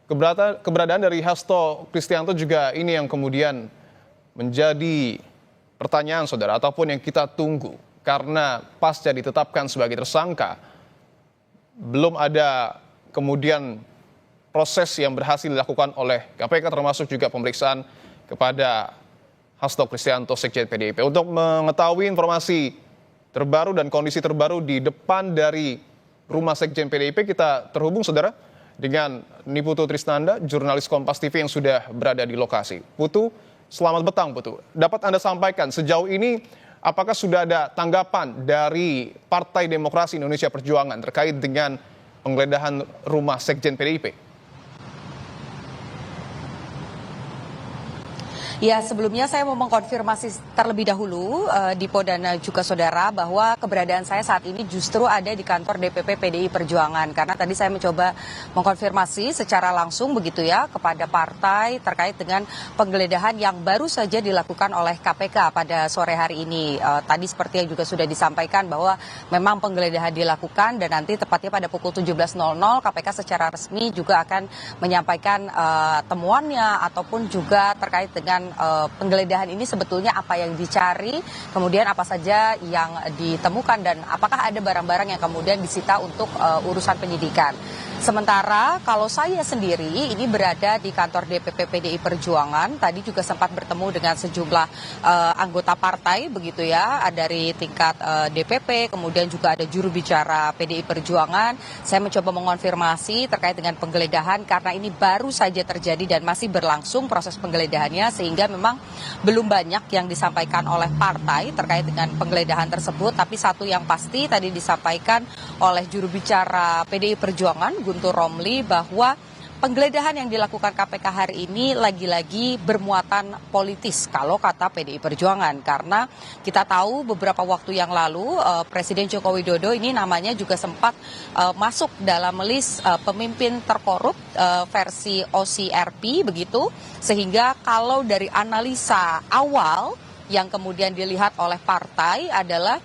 keberadaan dari Hasto Kristianto juga ini yang kemudian menjadi pertanyaan saudara, ataupun yang kita tunggu. Karena pasca ditetapkan sebagai tersangka, belum ada kemudian proses yang berhasil dilakukan oleh KPK, termasuk juga pemeriksaan kepada Hasto Kristianto, Sekjen PDIP. Untuk mengetahui informasi terbaru dan kondisi terbaru di depan dari rumah Sekjen PDIP, kita terhubung saudara dengan Niputu Trisnanda, jurnalis Kompas TV yang sudah berada di lokasi. Putu, selamat petang Putu. Dapat Anda sampaikan sejauh ini apakah sudah ada tanggapan dari Partai Demokrasi Indonesia Perjuangan terkait dengan penggeledahan rumah Sekjen PDIP? Ya, sebelumnya saya mau mengkonfirmasi terlebih dahulu Dipo dan juga saudara bahwa keberadaan saya saat ini justru ada di kantor DPP PDI Perjuangan, karena tadi saya mencoba mengkonfirmasi secara langsung begitu ya kepada partai terkait dengan penggeledahan yang baru saja dilakukan oleh KPK pada sore hari ini. Tadi seperti yang juga sudah disampaikan bahwa memang penggeledahan dilakukan dan nanti tepatnya pada pukul 17.00 KPK secara resmi juga akan menyampaikan temuannya ataupun juga terkait dengan penggeledahan ini sebetulnya apa yang dicari, kemudian apa saja yang ditemukan dan apakah ada barang-barang yang kemudian disita untuk urusan penyidikan. Sementara kalau saya sendiri ini berada di kantor DPP PDI Perjuangan, tadi juga sempat bertemu dengan sejumlah anggota partai begitu ya, dari tingkat DPP, kemudian juga ada juru bicara PDI Perjuangan. Saya mencoba mengonfirmasi terkait dengan penggeledahan karena ini baru saja terjadi dan masih berlangsung proses penggeledahannya, sehingga memang belum banyak yang disampaikan oleh partai terkait dengan penggeledahan tersebut. Tapi satu yang pasti tadi disampaikan oleh juru bicara PDI Perjuangan Guntur Romli bahwa penggeledahan yang dilakukan KPK hari ini lagi-lagi bermuatan politis kalau kata PDI Perjuangan, karena kita tahu beberapa waktu yang lalu Presiden Joko Widodo ini namanya juga sempat masuk dalam list pemimpin terkorup versi OCRP begitu, sehingga kalau dari analisa awal yang kemudian dilihat oleh partai adalah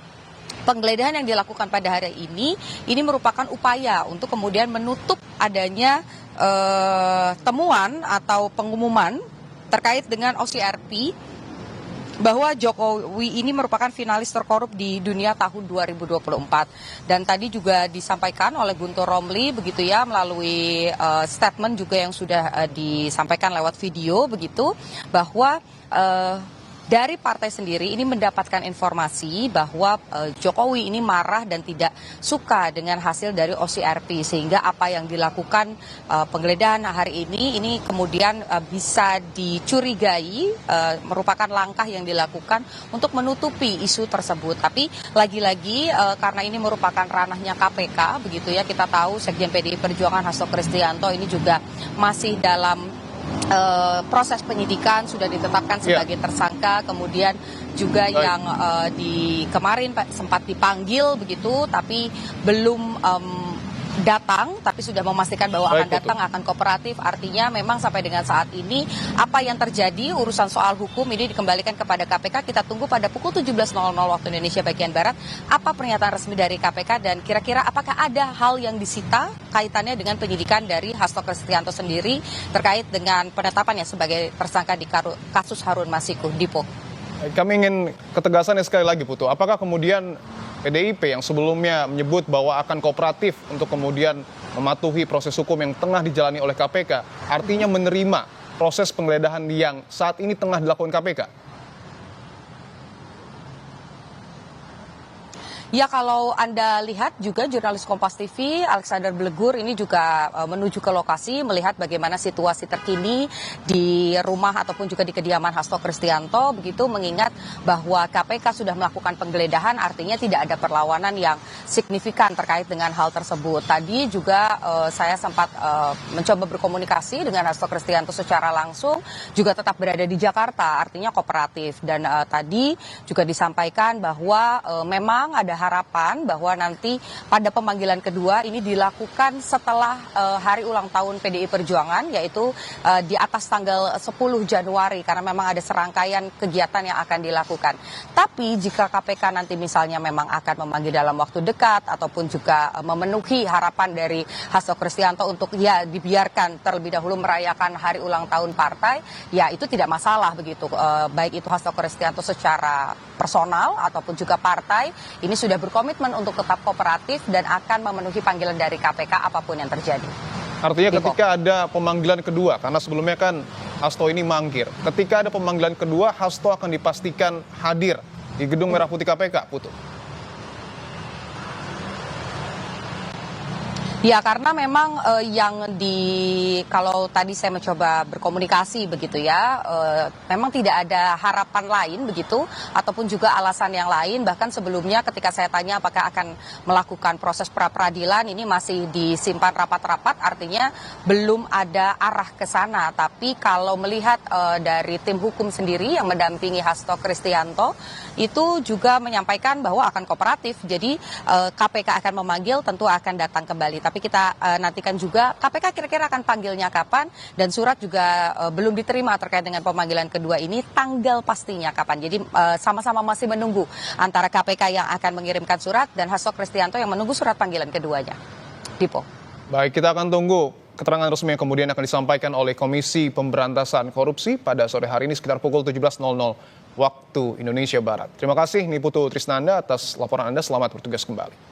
penggeledahan yang dilakukan pada hari ini merupakan upaya untuk kemudian menutup adanya temuan atau pengumuman terkait dengan OCRP bahwa Jokowi ini merupakan finalis terkorup di dunia tahun 2024. Dan tadi juga disampaikan oleh Guntur Romli begitu ya, melalui statement juga yang sudah disampaikan lewat video begitu, bahwa dari partai sendiri ini mendapatkan informasi bahwa Jokowi ini marah dan tidak suka dengan hasil dari OCRP, sehingga apa yang dilakukan penggeledahan hari ini kemudian bisa dicurigai merupakan langkah yang dilakukan untuk menutupi isu tersebut. Tapi lagi-lagi karena ini merupakan ranahnya KPK begitu ya, kita tahu Sekjen PDI Perjuangan Hasto Kristianto ini juga masih dalam proses penyidikan, sudah ditetapkan sebagai tersangka, kemudian juga yang kemarin sempat dipanggil begitu, tapi belum datang, tapi sudah memastikan bahwa akan datang, akan kooperatif. Artinya memang sampai dengan saat ini apa yang terjadi urusan soal hukum ini dikembalikan kepada KPK. Kita tunggu pada pukul 17.00 waktu Indonesia bagian Barat apa pernyataan resmi dari KPK, dan kira-kira apakah ada hal yang disita kaitannya dengan penyidikan dari Hasto Kristianto sendiri terkait dengan penetapannya sebagai tersangka di kasus Harun Masiku. Dipo. Kami ingin ketegasannya sekali lagi Putu, apakah kemudian PDIP yang sebelumnya menyebut bahwa akan kooperatif untuk kemudian mematuhi proses hukum yang tengah dijalani oleh KPK, artinya menerima proses penggeledahan yang saat ini tengah dilakukan KPK? Ya, kalau Anda lihat juga jurnalis Kompas TV Alexander Blegur ini juga menuju ke lokasi melihat bagaimana situasi terkini di rumah ataupun juga di kediaman Hasto Kristianto begitu, mengingat bahwa KPK sudah melakukan penggeledahan, artinya tidak ada perlawanan yang signifikan terkait dengan hal tersebut. Tadi juga saya sempat mencoba berkomunikasi dengan Hasto Kristianto secara langsung juga tetap berada di Jakarta, artinya kooperatif. Dan tadi juga disampaikan bahwa memang ada harapan bahwa nanti pada pemanggilan kedua ini dilakukan setelah hari ulang tahun PDI Perjuangan, yaitu di atas tanggal 10 Januari, karena memang ada serangkaian kegiatan yang akan dilakukan. Tapi jika KPK nanti misalnya memang akan memanggil dalam waktu dekat ataupun juga memenuhi harapan dari Hasto Kristianto untuk ya dibiarkan terlebih dahulu merayakan hari ulang tahun partai, ya itu tidak masalah begitu. Baik itu Hasto Kristianto secara personal ataupun juga partai ini sudah berkomitmen untuk tetap kooperatif dan akan memenuhi panggilan dari KPK apapun yang terjadi. Artinya ketika ada pemanggilan kedua, karena sebelumnya kan Hasto ini mangkir. Ketika ada pemanggilan kedua, Hasto akan dipastikan hadir di Gedung Merah Putih KPK, Putu. Ya, karena memang kalau tadi saya mencoba berkomunikasi begitu ya, memang tidak ada harapan lain begitu, ataupun juga alasan yang lain. Bahkan sebelumnya ketika saya tanya apakah akan melakukan proses pra-peradilan, ini masih disimpan rapat-rapat, artinya belum ada arah ke sana. Tapi kalau melihat dari tim hukum sendiri yang mendampingi Hasto Kristianto, itu juga menyampaikan bahwa akan kooperatif. Jadi KPK akan memanggil, tentu akan datang kembali. Tapi kita nantikan juga KPK kira-kira akan panggilnya kapan, dan surat juga belum diterima terkait dengan pemanggilan kedua ini, tanggal pastinya kapan. Jadi sama-sama masih menunggu antara KPK yang akan mengirimkan surat dan Hasto Kristianto yang menunggu surat panggilan keduanya. Dipo. Baik, kita akan tunggu keterangan resmi yang kemudian akan disampaikan oleh Komisi Pemberantasan Korupsi pada sore hari ini sekitar pukul 17.00 waktu Indonesia Barat. Terima kasih Niputu Trisnanda atas laporan Anda, selamat bertugas kembali.